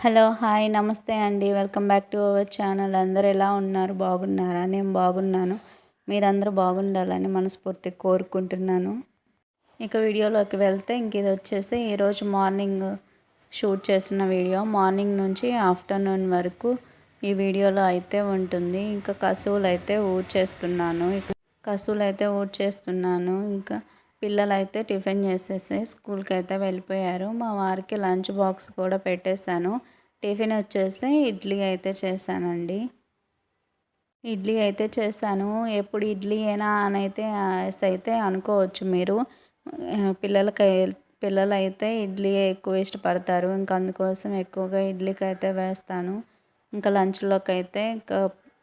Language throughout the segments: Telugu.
హలో హాయ్ నమస్తే అండి. Welcome back to our channel. అందరూ ఎలా ఉన్నారు? బాగున్నారా? నేను బాగున్నాను. మీరందరూ బాగుండాలని మనస్ఫూర్తిగా కోరుకుంటున్నాను. ఇక వీడియోలోకి వెళ్తే ఇది వచ్చేసి ఈరోజు మార్నింగ్ షూట్ చేసిన వీడియో. మార్నింగ్ నుంచి ఆఫ్టర్నూన్ వరకు ఈ వీడియోలో అయితే ఉంటుంది. ఇంకా కసువులు అయితే ఊడ్చేస్తున్నాను. ఇంకా పిల్లలైతే టిఫిన్ చేసేసి స్కూల్కి అయితే వెళ్ళిపోయారు. మా వారికి లంచ్ బాక్స్ కూడా పెట్టేశాను. టిఫిన్ వచ్చేసి ఇడ్లీ అయితే చేశాను. ఎప్పుడు ఇడ్లీ అయినా అని అయితే అనుకోవచ్చు మీరు. పిల్లలకై పిల్లలైతే ఇడ్లీ ఎక్కువ ఇష్టపడతారు. ఇంకా అందుకోసం ఎక్కువగా ఇడ్లీకి అయితే వేస్తాను. ఇంకా లంచ్లోకి అయితే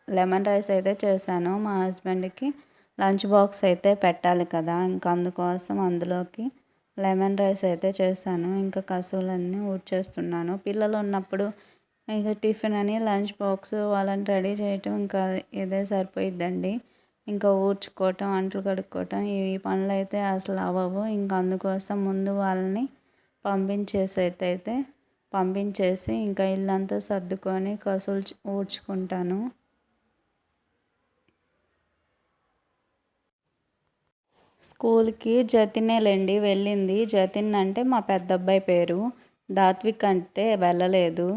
లెమన్ రైస్ అయితే చేశాను. మా హస్బెండ్కి లంచ్ బాక్స్ అయితే పెట్టాలి కదా, ఇంకా అందుకోసం అందులోకి లెమన్ రైస్ అయితే చేశాను. ఇంకా కసువులన్నీ ఊడ్చేస్తున్నాను. పిల్లలు ఉన్నప్పుడు ఇక టిఫిన్ అని లంచ్ బాక్స్ వాళ్ళని రెడీ చేయటం ఇంకా ఇదే సరిపోయిద్దండి. ఇంకా ఊడ్చుకోవటం, అంట్లు కడుక్కోవటం ఈ పనులు అయితే అసలు అవ్వవు. ఇంకా అందుకోసం ముందు వాళ్ళని పంపించేసి ఇంకా ఇల్లంతా సర్దుకొని కసువులు ఊడ్చుకుంటాను. స్కూల్కి జతినేలండి వెళ్ళింది. జతిన్ అంటే మా పెద్ద అబ్బాయి పేరు. దాత్విక్ అంటే వెళ్ళలేదు.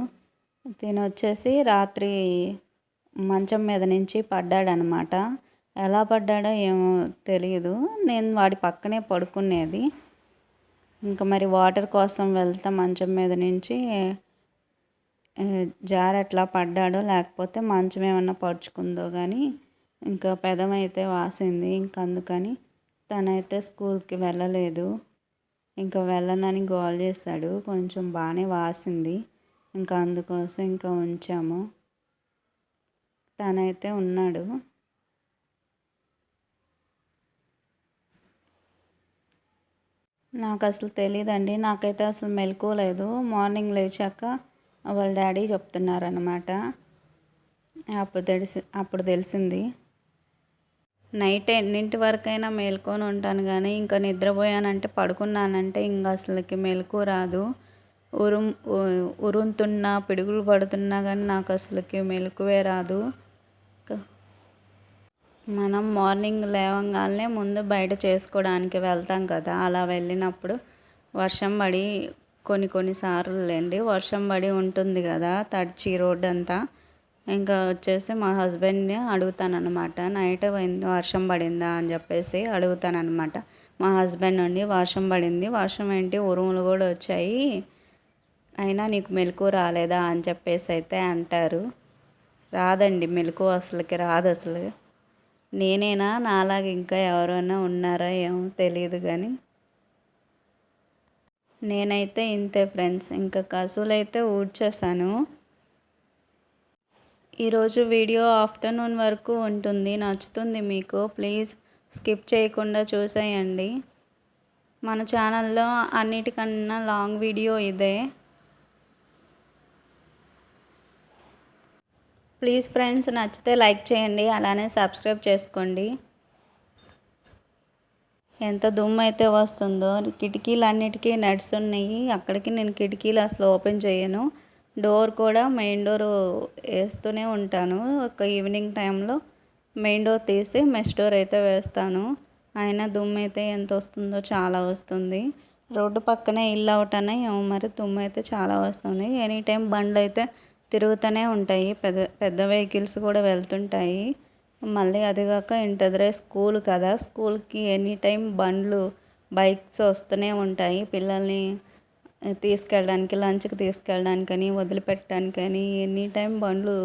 తిను వచ్చేసి రాత్రి మంచం మీద నుంచి పడ్డాడనమాట. ఎలా పడ్డాడో ఏమో తెలియదు. నేను వాడి పక్కనే పడుకునేది. ఇంకా మరి వాటర్ కోసం వెళ్తా మంచం మీద నుంచి జారి అట్లా పడ్డాడో లేకపోతే మంచం ఏమన్నా పరుచుకుందో కానీ ఇంకా పెదమైతే వాసింది. ఇంక అందుకని తనైతే స్కూల్కి వెళ్ళలేదు. ఇంకా వెళ్ళనని గోల్ చేశాడు. కొంచెం బాగానే వాసింది. ఇంకా అందుకోసం ఇంకా ఉంచాము. తనైతే ఉన్నాడు. నాకు అసలు తెలియదండి. నాకైతే అసలు మెలకువలేదు. మార్నింగ్ లేచాక వాళ్ళ డాడీ చెప్తున్నారనమాట. అప్పుడు తెలిసింది. నైట్ ఎన్నింటి వరకైనా మేల్కొని ఉంటాను కానీ ఇంకా నిద్రపోయానంటే పడుకున్నానంటే ఇంకా అసలుకి మెలకు రాదు. ఉరుముతున్నా పిడుగులు పడుతున్నా కానీ నాకు అసలుకి మెలకువే రాదు. మనం మార్నింగ్ లేవగానే ముందు బయట చేసుకోవడానికి వెళ్తాం కదా, అలా వెళ్ళినప్పుడు వర్షం పడి కొన్నిసార్లు వర్షం పడి ఉంటుంది కదా, తడిచి రోడ్డు అంతా. ఇంకా వచ్చేసి మా హస్బెండ్ని అడుగుతానమాట. నైట్ వర్షం పడిందా అని చెప్పేసి అడుగుతానమాట. మా హస్బెండ్ నుండి వర్షం పడింది, వర్షం ఏంటి ఉరుములు కూడా వచ్చాయి, అయినా నీకు మెలకు రాలేదా అని చెప్పేసి అయితే అంటారు. రాదండి మెలకు, అసలుకి రాదు అసలు. నేనేనా, నాలాగా ఇంకా ఎవరైనా ఉన్నారా ఏమో తెలియదు కానీ నేనైతే ఇంతే ఫ్రెండ్స్. ఇంకా కసువులు అయితే ఊడ్చేసాను. ఈరోజు వీడియో ఆఫ్టర్నూన్ వరకు ఉంటుంది. నచ్చుతుంది మీకు. ప్లీజ్ స్కిప్ చేయకుండా చూసేయండి. మన ఛానల్లో అన్నిటికన్నా లాంగ్ వీడియో ఇదే. ప్లీజ్ ఫ్రెండ్స్, నచ్చితే లైక్ చేయండి, అలానే సబ్స్క్రైబ్ చేసుకోండి. ఎంత దుమ్ము అయితే వస్తుందో. కిటికీలు అన్నిటికీ నట్స్ ఉన్నాయి. అక్కడికి నేను కిటికీలు అసలు ఓపెన్ చేయను. డోర్ కూడా మెయిన్ డోర్ వేస్తూనే ఉంటాను. ఒక ఈవినింగ్ టైంలో మెయిన్ డోర్ తీసి మెష్ డోర్ అయితే వేస్తాను. అయినా దుమ్ము అయితే ఎంత వస్తుందో, చాలా వస్తుంది. రోడ్డు పక్కనే ఇల్లు అవటానే మరి దుమ్ము అయితే చాలా వస్తుంది. ఎనీ టైం బండ్లు అయితే తిరుగుతూనే ఉంటాయి. పెద్ద వెహికల్స్ కూడా వెళ్తుంటాయి. మళ్ళీ అదిగాక ఇంటెదురే స్కూల్ కదా, స్కూల్కి ఎనీ టైం బైక్స్ వస్తూనే ఉంటాయి. పిల్లల్ని తీసుకెళ్ళడానికి, లంచ్కి తీసుకెళ్ళడానికని, వదిలిపెట్టడానికని ఎనీ టైం బండ్లు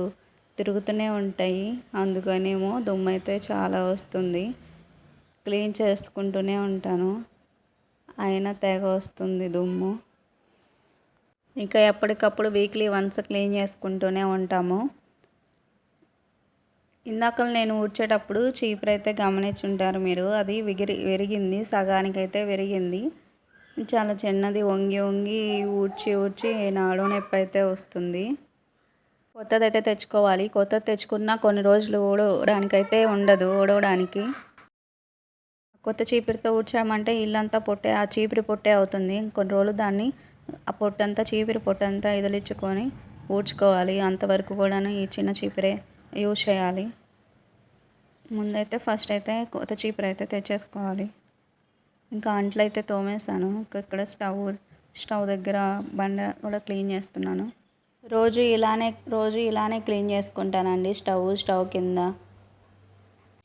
తిరుగుతూనే ఉంటాయి. అందుకనేమో దుమ్ము అయితే చాలా వస్తుంది. క్లీన్ చేసుకుంటూనే ఉంటాను, అయినా తెగ వస్తుంది దుమ్ము. ఇంకా ఎప్పటికప్పుడు వీక్లీ వన్స్ క్లీన్ చేసుకుంటూనే ఉంటాము. ఇందాక నేను ఊడ్చేటప్పుడు చీపురు అయితే గమనించుంటారు మీరు. అది విరిగింది, సగానికైతే విరిగింది. చాలా చిన్నది. వంగి ఊడ్చి నాడు నొప్పి అయితే వస్తుంది. కొత్తదైతే తెచ్చుకోవాలి. కొత్తది తెచ్చుకున్నా కొన్ని రోజులు ఊడవడానికైతే ఉండదు. కొత్త చీపురుతో ఊడ్చామంటే ఇల్లంతా ఆ చీపురు పొట్టే అవుతుంది. కొన్ని రోజులు దాన్ని ఆ పొట్టంతా చీపిరి పొట్టంతా ఇదిలించుకొని ఊడ్చుకోవాలి. అంతవరకు కూడాను ఈ చిన్న చీపిరే యూజ్ చేయాలి. ముందైతే ఫస్ట్ అయితే కొత్త చీపురు అయితే తెచ్చేసుకోవాలి. ఇంకా అంట్లు అయితే తోమేశాను. ఇంకా ఇక్కడ స్టవ్ దగ్గర బండ కూడా క్లీన్ చేస్తున్నాను. రోజు ఇలానే క్లీన్ చేసుకుంటానండి. స్టవ్ కింద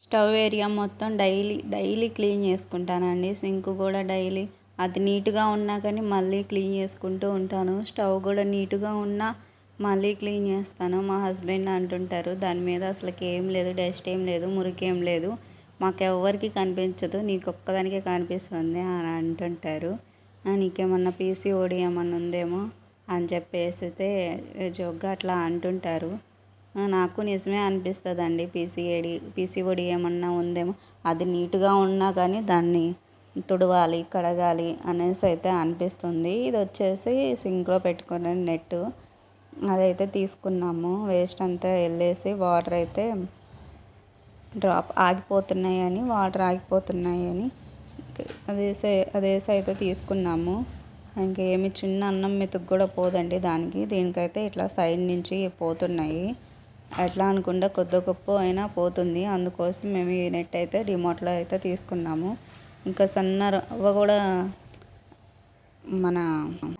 స్టవ్ ఏరియా మొత్తం డైలీ క్లీన్ చేసుకుంటానండి. సింక్ కూడా డైలీ అది నీట్గా ఉన్నా కానీ మళ్ళీ క్లీన్ చేసుకుంటూ ఉంటాను. స్టవ్ కూడా నీట్గా ఉన్నా మళ్ళీ క్లీన్ చేస్తాను. మా హస్బెండ్ అంటుంటారు, దాని మీద అసలుకి ఏం లేదు, డస్ట్ ఏం లేదు, మురికేం లేదు, మాకెవ్వరికి కనిపించదు, నీకు ఒక్కదానికే కనిపిస్తుంది అని అంటుంటారు. నీకేమన్నా పీసీఓడి ఏమన్నా ఉందేమో అని చెప్పేసి అయితే జోక్గా అట్లా అంటుంటారు. నాకు నిజమే అనిపిస్తుందండి. పీసీఓడి ఏమన్నా ఉందేమో, అది నీట్గా ఉన్నా కానీ దాన్ని తుడవాలి, కడగాలి అనేసి అయితే అనిపిస్తుంది. ఇది వచ్చేసి సింక్లో పెట్టుకునే నెట్, అదైతే తీసుకున్నాము. వేస్ట్ అంతా వెళ్ళేసి వాటర్ అయితే వాటర్ ఆగిపోతున్నాయని అదేసి అయితే తీసుకున్నాము. ఇంకేమి చిన్న అన్నం మెతుకు కూడా పోదండి దీనికైతే ఇట్లా సైడ్ నుంచి పోతున్నాయి. ఎట్లా అనుకుంటే కొద్ది గొప్ప అయినా పోతుంది. అందుకోసం మేము ఈ నెట్ అయితే రిమోట్లో అయితే తీసుకున్నాము. ఇంకా సన్న రవ్వ కూడా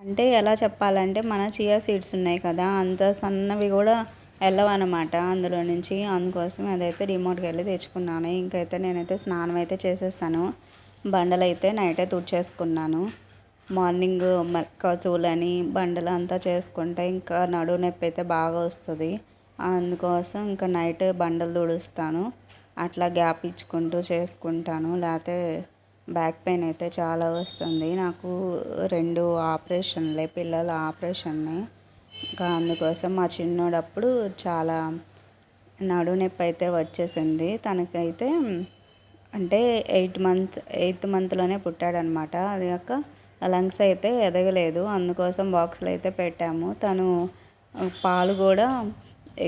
అంటే ఎలా చెప్పాలంటే మన చియా సీడ్స్ ఉన్నాయి కదా, అంత సన్నవి కూడా వెళ్ళవన్నమాట అందులో నుంచి. అందుకోసం అదైతే రిమోట్కి వెళ్ళి తెచ్చుకున్నాను. ఇంకైతే నేనైతే స్నానం అయితే చేసేసాను. బండలు అయితే నైటే తుడిచేసుకున్నాను. మార్నింగ్ కసువులని బండలు అంతా చేసుకుంటే ఇంకా నడుము నొప్పి అయితే బాగా వస్తుంది. అందుకోసం ఇంకా నైట్ బండలు తుడుస్తాను. అట్లా గ్యాప్ ఇచ్చుకుంటూ చేసుకుంటాను. లేకపోతే బ్యాక్ పెయిన్ అయితే చాలా వస్తుంది. నాకు 2 ఆపరేషన్లే, పిల్లల ఆపరేషన్నే. ఇంకా అందుకోసం మా చిన్నోడప్పుడు చాలా నడుము నొప్పి అయితే వచ్చేసింది. తనకైతే అంటే 8th మంత్లోనే పుట్టాడనమాట. అది కాక లంగ్స్ అయితే ఎదగలేదు. అందుకోసం బాక్స్లో అయితే పెట్టాము. తను పాలు కూడా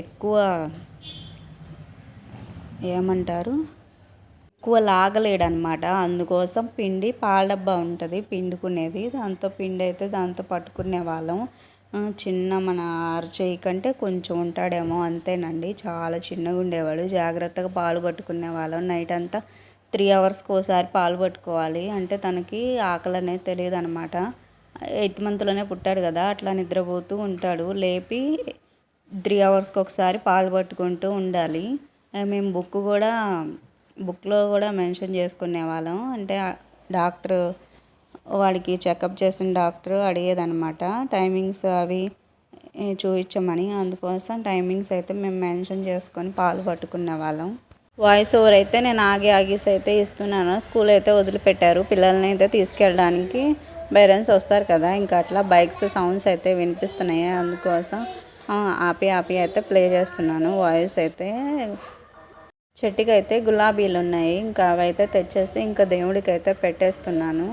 ఎక్కువ లాగలేడనమాట. అందుకోసం పాల డబ్బా ఉంటుంది పిండుకునేది, దాంతో పట్టుకునే వాళ్ళం. చిన్న మన అరచేయి కంటే కొంచెం ఉంటాడేమో అంతేనండి, చాలా చిన్నగా ఉండేవాడు. జాగ్రత్తగా పాలు పట్టుకునే వాళ్ళం. నైట్ అంతా 3 అవర్స్కి ఒకసారి పాలు పట్టుకోవాలి. అంటే తనకి ఆకలి అనేది తెలియదు అనమాట. 8th మంత్లోనే పుట్టాడు కదా, అట్లా నిద్రపోతూ ఉంటాడు. లేపి 3 అవర్స్కి ఒకసారి పాలు పట్టుకుంటూ ఉండాలి. మేము బుక్లో కూడా మెన్షన్ చేసుకునే వాళ్ళం. అంటే డాక్టర్ వాడికి చెకప్ చేసిన డాక్టర్ అడిగేదనమాట టైమింగ్స్ అవి చూపించమని. అందుకోసం టైమింగ్స్ అయితే మేము మెన్షన్ చేసుకొని పాలు పట్టుకునే వాళ్ళం. వాయిస్ ఓవర్ అయితే నేను ఆగేసి అయితే ఇస్తున్నాను. స్కూల్ అయితే వదిలిపెట్టారు. పిల్లల్ని అయితే తీసుకెళ్ళడానికి పేరెంట్స్ వస్తారు కదా, ఇంకా అట్లా బైక్స్ సౌండ్స్ అయితే వినిపిస్తున్నాయి. అందుకోసం ఆపి అయితే ప్లే చేస్తున్నాను వాయిస్ అయితే. చెట్టుకి అయితే గులాబీలు ఉన్నాయి. ఇంకా అవైతే తెచ్చేసి ఇంకా దేవుడికి అయితే పెట్టేస్తున్నాను.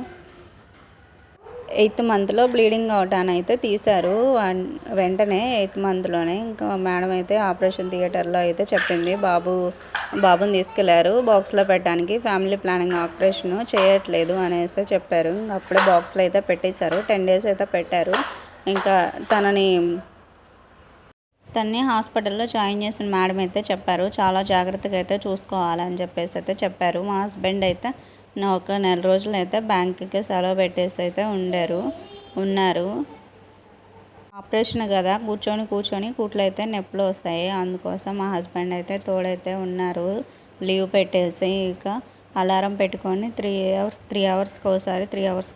8th మంత్లో బ్లీడింగ్ అవుట్ అని అయితే తీశారు. వెంటనే 8th మంత్లోనే ఇంకా మేడం అయితే ఆపరేషన్ థియేటర్లో అయితే చెప్పింది. బాబుని తీసుకెళ్లారు బాక్స్లో పెట్టడానికి. ఫ్యామిలీ ప్లానింగ్ ఆపరేషన్ చేయట్లేదు అనేసి చెప్పారు. అప్పుడే బాక్స్లో అయితే పెట్టేశారు. 10 days అయితే పెట్టారు. ఇంకా తనని హాస్పిటల్లో జాయిన్ చేసిన మేడం అయితే చెప్పారు, చాలా జాగ్రత్తగా అయితే చూసుకోవాలని చెప్పేసి అయితే చెప్పారు. మా హస్బెండ్ అయితే ఒక 1 నెల రోజులు అయితే బ్యాంకుకి సెలవు పెట్టేసి అయితే ఉన్నారు. ఆపరేషన్ కదా, కూర్చొని కూట్లు అయితే నొప్పులు వస్తాయి. అందుకోసం మా హస్బెండ్ అయితే తోడైతే ఉన్నారు. లీవ్ పెట్టేసి ఇక అలారం పెట్టుకొని 3 అవర్స్కి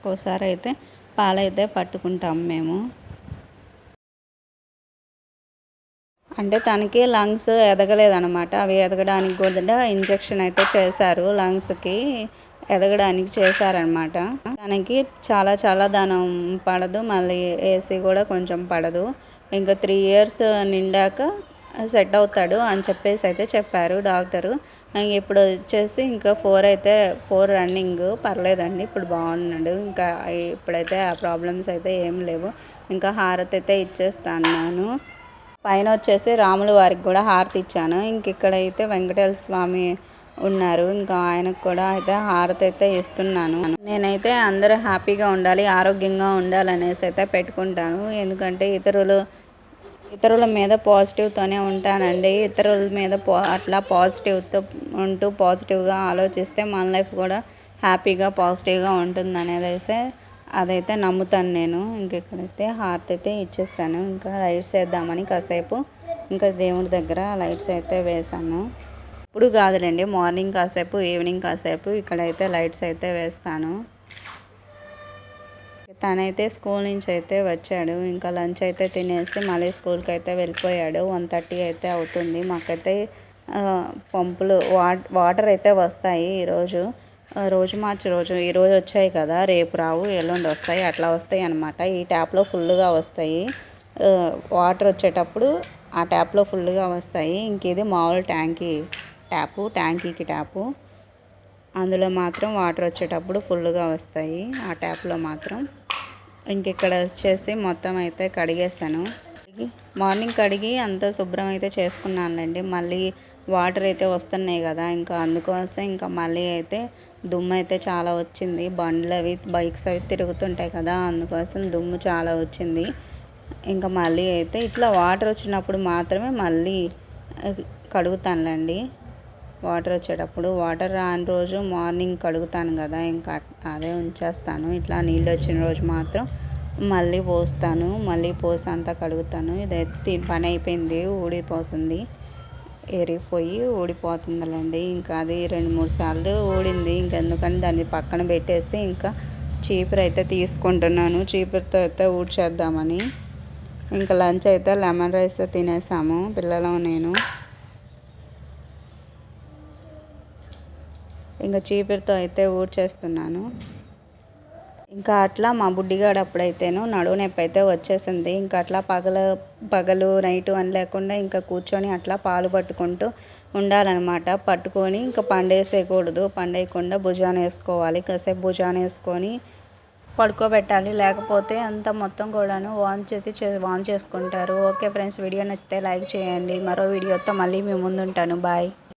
ఒకసారి అయితే పాలైతే పట్టుకుంటాం మేము. అంటే తనకి లంగ్స్ ఎదగలేదనమాట. అవి ఎదగడానికి కూడా ఇంజెక్షన్ అయితే చేశారు. లంగ్స్కి ఎదగడానికి చేశారనమాట. తనకి చాలా దానం పడదు, మళ్ళీ ఏసీ కూడా కొంచెం పడదు. ఇంకా 3 years నిండాక సెట్ అవుతాడు అని చెప్పేసి అయితే చెప్పారు డాక్టరు. ఇప్పుడు వచ్చేసి ఇంకా 4 రన్నింగ్, పర్లేదండి, ఇప్పుడు బాగున్నాడు. ఇంకా ఇప్పుడైతే ఆ ప్రాబ్లమ్స్ అయితే ఏం లేవు. ఇంకా హారతి అయితే ఇచ్చేస్తాను. పైన వచ్చేసి రాముల వారికి కూడా హారతి ఇచ్చాను. ఇంక ఇక్కడైతే వెంకటేశ్వర స్వామి ఉన్నారు. ఇంకా ఆయనకు కూడా అయితే హారతి అయితే ఇస్తున్నాను. నేనైతే అందరూ హ్యాపీగా ఉండాలి, ఆరోగ్యంగా ఉండాలనేసి అయితే పెట్టుకుంటాను. ఎందుకంటే ఇతరుల మీద పాజిటివ్తోనే ఉంటానండి. ఇతరుల మీద అట్లా పాజిటివ్తో ఉంటూ పాజిటివ్గా ఆలోచిస్తే మన లైఫ్ కూడా హ్యాపీగా పాజిటివ్గా ఉంటుంది అనేసి అదైతే నమ్ముతాను నేను. ఇంక ఇక్కడైతే హారతి అయితే ఇచ్చేసాను. ఇంకా లైట్స్ వేద్దామని కాసేపు ఇంకా దేవుడి దగ్గర లైట్స్ అయితే వేసాను. ఇప్పుడు కాదులేండి, మార్నింగ్ కాసేపు ఈవినింగ్ కాసేపు ఇక్కడైతే లైట్స్ అయితే వేస్తాను. తనైతే స్కూల్ నుంచి అయితే వచ్చాడు. ఇంకా లంచ్ అయితే తినేసి మళ్ళీ స్కూల్కి అయితే వెళ్ళిపోయాడు. 1:30 అయితే అవుతుంది. మాకైతే పంపులు వాటర్ అయితే వస్తాయి రోజు మార్చి రోజు ఈరోజు వచ్చాయి కదా, రేపు రావు, ఎల్లుండి వస్తాయి, అట్లా వస్తాయి అన్నమాట. ఈ ట్యాప్లో ఫుల్గా వస్తాయి. వాటర్ వచ్చేటప్పుడు ఆ ట్యాప్లో ఫుల్గా వస్తాయి. ఇంక ఇది మామూలు ట్యాంకీకి ట్యాపు, అందులో మాత్రం వాటర్ వచ్చేటప్పుడు ఫుల్గా వస్తాయి ఆ ట్యాప్లో మాత్రం. ఇంకెక్కడ వచ్చేసి మొత్తం అయితే కడిగేస్తాను. మార్నింగ్ కడిగి అంతా శుభ్రం అయితే చేసుకున్నానులేండి. మళ్ళీ వాటర్ అయితే వస్తున్నాయి కదా, ఇంకా అందుకోసం ఇంకా మళ్ళీ అయితే దుమ్ము అయితే చాలా వచ్చింది. బైక్స్ అవి తిరుగుతుంటాయి కదా, అందుకోసం దుమ్ము చాలా వచ్చింది. ఇంకా మళ్ళీ అయితే ఇట్లా వాటర్ వచ్చినప్పుడు మాత్రమే మళ్ళీ కడుగుతానులేండి. వాటర్ వచ్చేటప్పుడు, వాటర్ రాని రోజు మార్నింగ్ కడుగుతాను కదా, ఇంకా అదే ఉంచేస్తాను. ఇట్లా నీళ్ళు వచ్చిన రోజు మాత్రం మళ్ళీ పోస్తాను. మళ్ళీ పోసి అంతా కడుగుతాను. ఇదైతే పని అయిపోయింది, ఎరిగిపోయి ఊడిపోతుందిలేండి. ఇంకా అది 2-3 సార్లు ఊడింది. ఇంకెందుకని దాన్ని పక్కన పెట్టేసి ఇంకా చీపురు అయితే తీసుకుంటున్నాను. చీపురుతో అయితే ఊడ్చేద్దామని. ఇంకా లంచ్ అయితే లెమన్ రైస్ తినేసాము పిల్లలు నేను. ఇంకా చీపురుతో అయితే ఊడ్చేస్తున్నాను. ఇంకా అట్లా మా బుడ్డిగాడు అప్పుడైతేను నడువు నొప్పి అయితే వచ్చేసింది. ఇంకా అట్లా పగలు నైటు అని లేకుండా ఇంకా కూర్చొని అట్లా పాలు పట్టుకుంటూ ఉండాలన్నమాట. పట్టుకొని ఇంకా పండేయకుండా భుజాన వేసుకోవాలి. కాసేపు భుజాన వేసుకొని పడుకోబెట్టాలి. లేకపోతే అంతా మొత్తం కూడాను వాన్ చేసుకుంటారు. ఓకే ఫ్రెండ్స్, వీడియో నచ్చితే లైక్ చేయండి. మరో వీడియోతో మళ్ళీ మీ ముందుంటాను. బాయ్.